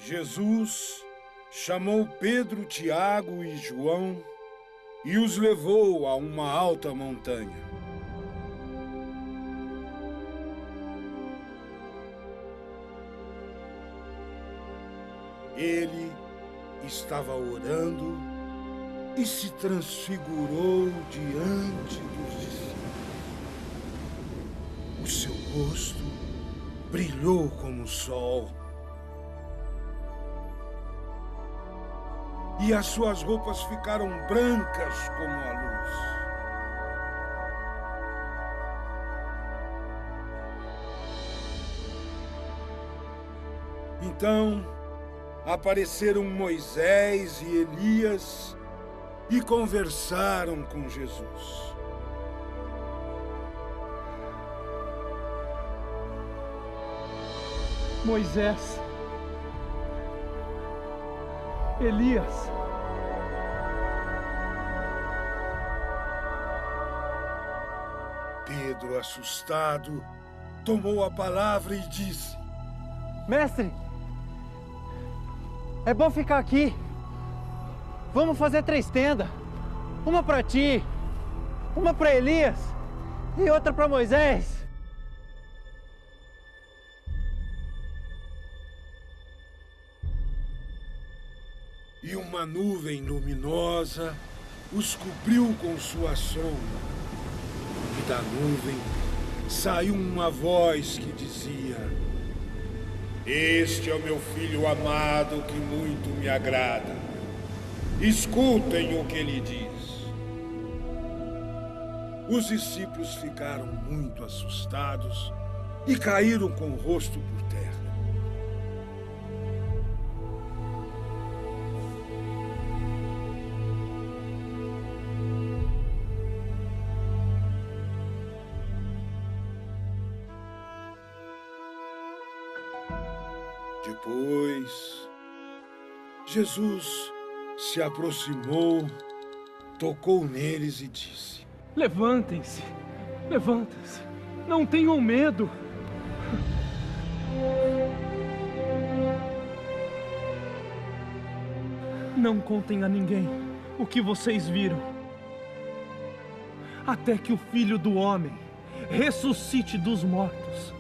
Jesus chamou Pedro, Tiago e João e os levou a uma alta montanha. Ele estava orando e se transfigurou diante dos discípulos. O seu rosto brilhou como o sol e as suas roupas ficaram brancas como a luz. Então apareceram Moisés e Elias e conversaram com Jesus. Moisés, Elias, Pedro, assustado, tomou a palavra e disse: Mestre, é bom ficar aqui. Vamos fazer 3 tendas. Uma para ti, uma para Elias e outra para Moisés. E uma nuvem luminosa os cobriu com sua sombra. E da nuvem saiu uma voz que dizia: Este é o meu filho amado que muito me agrada. Escutem o que ele diz. Os discípulos ficaram muito assustados e caíram com o rosto por terra. Depois, Jesus se aproximou, tocou neles e disse: Levantem-se, levantem-se, não tenham medo. Não contem a ninguém o que vocês viram, até que o Filho do Homem ressuscite dos mortos.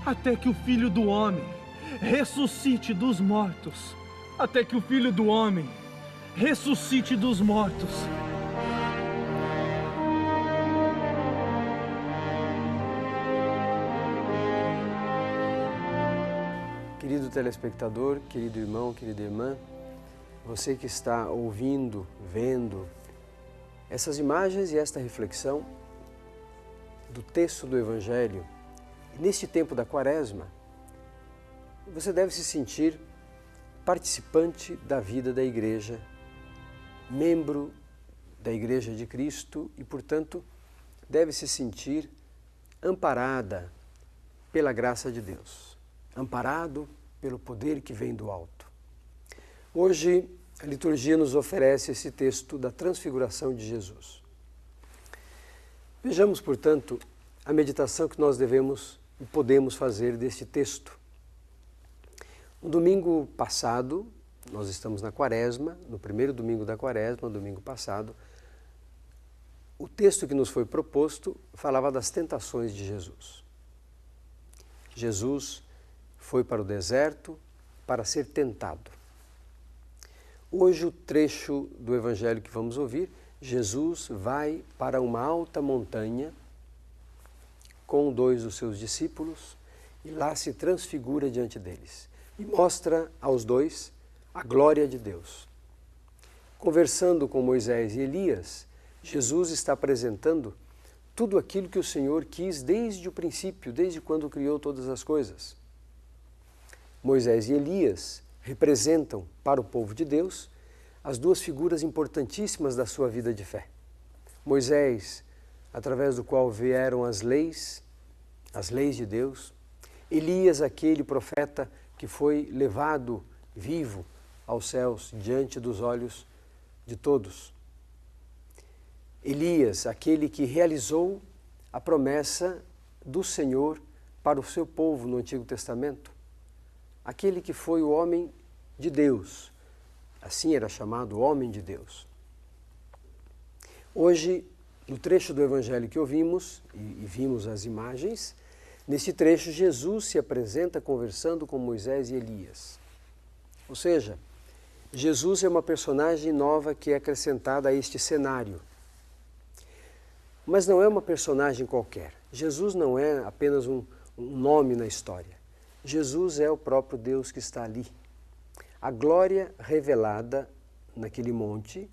Até que o Filho do Homem ressuscite dos mortos. Até que o Filho do Homem ressuscite dos mortos. Querido telespectador, querido irmão, querida irmã, você que está ouvindo, vendo essas imagens e esta reflexão do texto do Evangelho, neste tempo da Quaresma, você deve se sentir participante da vida da Igreja, membro da Igreja de Cristo e, portanto, deve se sentir amparada pela graça de Deus, amparado pelo poder que vem do alto. Hoje, a liturgia nos oferece esse texto da transfiguração de Jesus. Vejamos, portanto, a meditação que nós devemos e podemos fazer deste texto. No domingo passado, nós estamos na Quaresma, no primeiro domingo da Quaresma, no domingo passado, o texto que nos foi proposto falava das tentações de Jesus. Jesus foi para o deserto para ser tentado. Hoje, o trecho do Evangelho que vamos ouvir, Jesus vai para uma alta montanha com 2 dos seus discípulos e lá se transfigura diante deles e mostra aos 2 a glória de Deus. Conversando com Moisés e Elias, Jesus está apresentando tudo aquilo que o Senhor quis desde o princípio, desde quando criou todas as coisas. Moisés e Elias representam para o povo de Deus as 2 figuras importantíssimas da sua vida de fé. Moisés, através do qual vieram as leis de Deus. Elias, aquele profeta que foi levado vivo aos céus diante dos olhos de todos. Elias, aquele que realizou a promessa do Senhor para o seu povo no Antigo Testamento. aquele que foi o homem de Deus. Assim era chamado o homem de Deus. Hoje, no trecho do Evangelho que ouvimos, e vimos as imagens, nesse trecho Jesus se apresenta conversando com Moisés e Elias. Ou seja, Jesus é uma personagem nova que é acrescentada a este cenário. Mas não é uma personagem qualquer. Jesus não é apenas um nome na história. Jesus é o próprio Deus que está ali. A glória revelada naquele monte,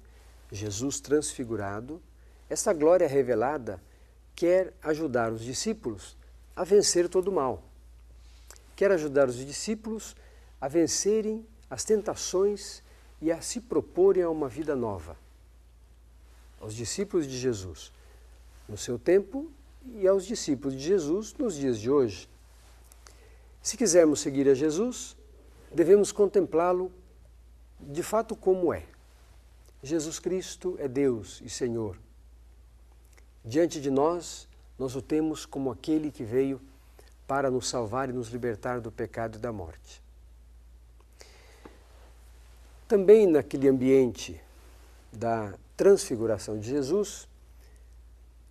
Jesus transfigurado, essa glória revelada quer ajudar os discípulos a vencer todo o mal. Quer ajudar os discípulos a vencerem as tentações e a se proporem a uma vida nova. Aos discípulos de Jesus no seu tempo e aos discípulos de Jesus nos dias de hoje. Se quisermos seguir a Jesus, devemos contemplá-lo de fato como é. Jesus Cristo é Deus e Senhor. Diante de nós, nós o temos como aquele que veio para nos salvar e nos libertar do pecado e da morte. Também naquele ambiente da transfiguração de Jesus,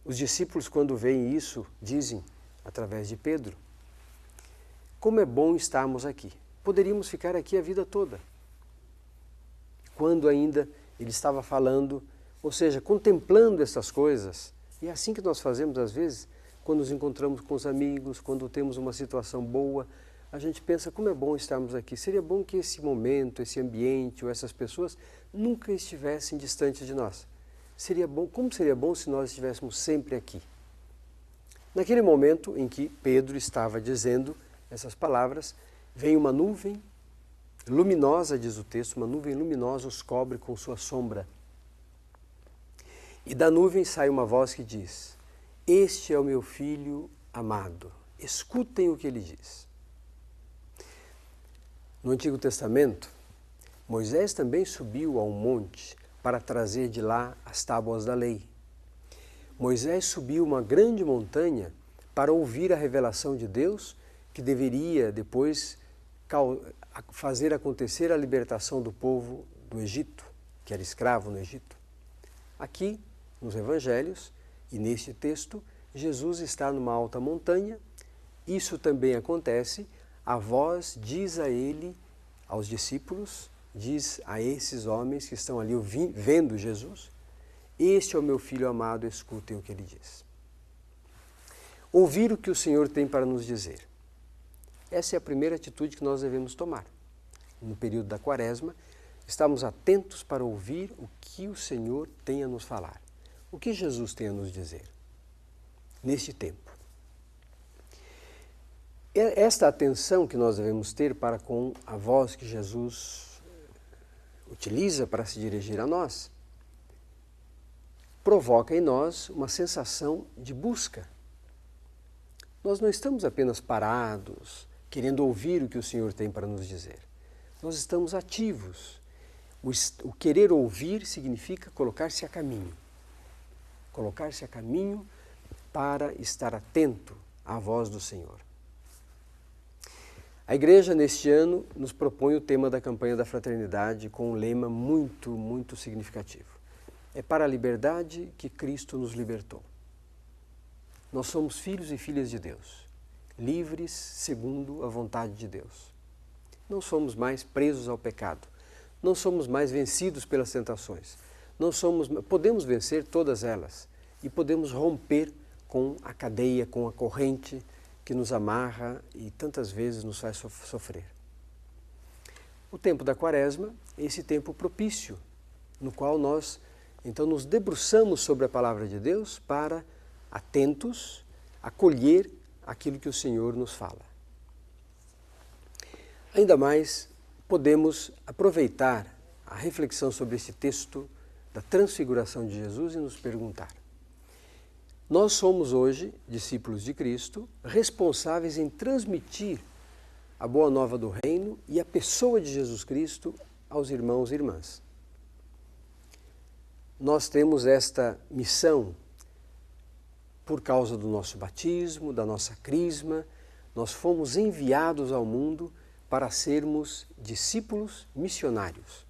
os discípulos, quando veem isso, dizem, através de Pedro, como é bom estarmos aqui. Poderíamos ficar aqui a vida toda. Quando ainda ele estava falando, ou seja, contemplando essas coisas, e é assim que nós fazemos às vezes, quando nos encontramos com os amigos, quando temos uma situação boa, a gente pensa como é bom estarmos aqui. Seria bom que esse momento, esse ambiente ou essas pessoas nunca estivessem distantes de nós. Seria bom, como seria bom se nós estivéssemos sempre aqui? Naquele momento em que Pedro estava dizendo essas palavras, vem uma nuvem luminosa, diz o texto, uma nuvem luminosa os cobre com sua sombra. E da nuvem sai uma voz que diz, este é o meu filho amado, escutem o que ele diz. No Antigo Testamento, Moisés também subiu a um monte para trazer de lá as tábuas da lei. Moisés subiu uma grande montanha para ouvir a revelação de Deus, que deveria depois fazer acontecer a libertação do povo do Egito, que era escravo no Egito. Aqui, nos Evangelhos, e neste texto, Jesus está numa alta montanha, isso também acontece, a voz diz a ele, aos discípulos, diz a esses homens que estão ali vendo Jesus, este é o meu filho amado, escutem o que ele diz. Ouvir o que o Senhor tem para nos dizer. Essa é a primeira atitude que nós devemos tomar. No período da Quaresma, estamos atentos para ouvir o que o Senhor tem a nos falar. O que Jesus tem a nos dizer neste tempo. Esta atenção que nós devemos ter para com a voz que Jesus utiliza para se dirigir a nós, provoca em nós uma sensação de busca. Nós não estamos apenas parados, querendo ouvir o que o Senhor tem para nos dizer. Nós estamos ativos. O querer ouvir significa colocar-se a caminho. Colocar-se a caminho para estar atento à voz do Senhor. A Igreja, neste ano, nos propõe o tema da campanha da fraternidade com um lema muito, muito significativo. É para a liberdade que Cristo nos libertou. Nós somos filhos e filhas de Deus, livres segundo a vontade de Deus. Não somos mais presos ao pecado, não somos mais vencidos pelas tentações. Podemos vencer todas elas e podemos romper com a cadeia, com a corrente que nos amarra e tantas vezes nos faz sofrer. O tempo da Quaresma é esse tempo propício, no qual nós então nos debruçamos sobre a palavra de Deus para, atentos, acolher aquilo que o Senhor nos fala. Ainda mais, podemos aproveitar a reflexão sobre esse texto da transfiguração de Jesus e nos perguntar: nós somos hoje, discípulos de Cristo, responsáveis em transmitir a boa nova do reino e a pessoa de Jesus Cristo aos irmãos e irmãs. Nós temos esta missão por causa do nosso batismo, da nossa crisma. Nós fomos enviados ao mundo para sermos discípulos missionários,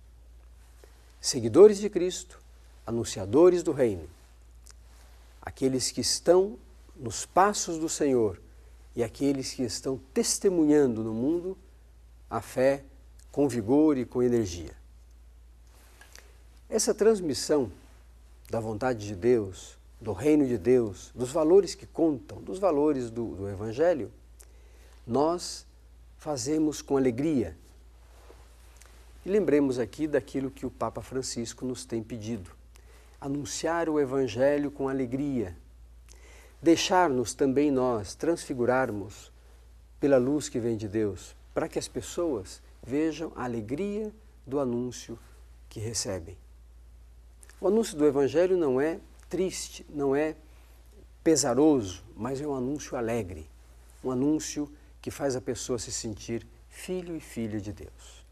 seguidores de Cristo, anunciadores do Reino, aqueles que estão nos passos do Senhor e aqueles que estão testemunhando no mundo a fé com vigor e com energia. Essa transmissão da vontade de Deus, do reino de Deus, dos valores que contam, dos valores do Evangelho, nós fazemos com alegria. E lembremos aqui daquilo que o Papa Francisco nos tem pedido: anunciar o Evangelho com alegria, deixar-nos também nós transfigurarmos pela luz que vem de Deus, para que as pessoas vejam a alegria do anúncio que recebem. O anúncio do Evangelho não é triste, não é pesaroso, mas é um anúncio alegre, um anúncio que faz a pessoa se sentir filho e filha de Deus.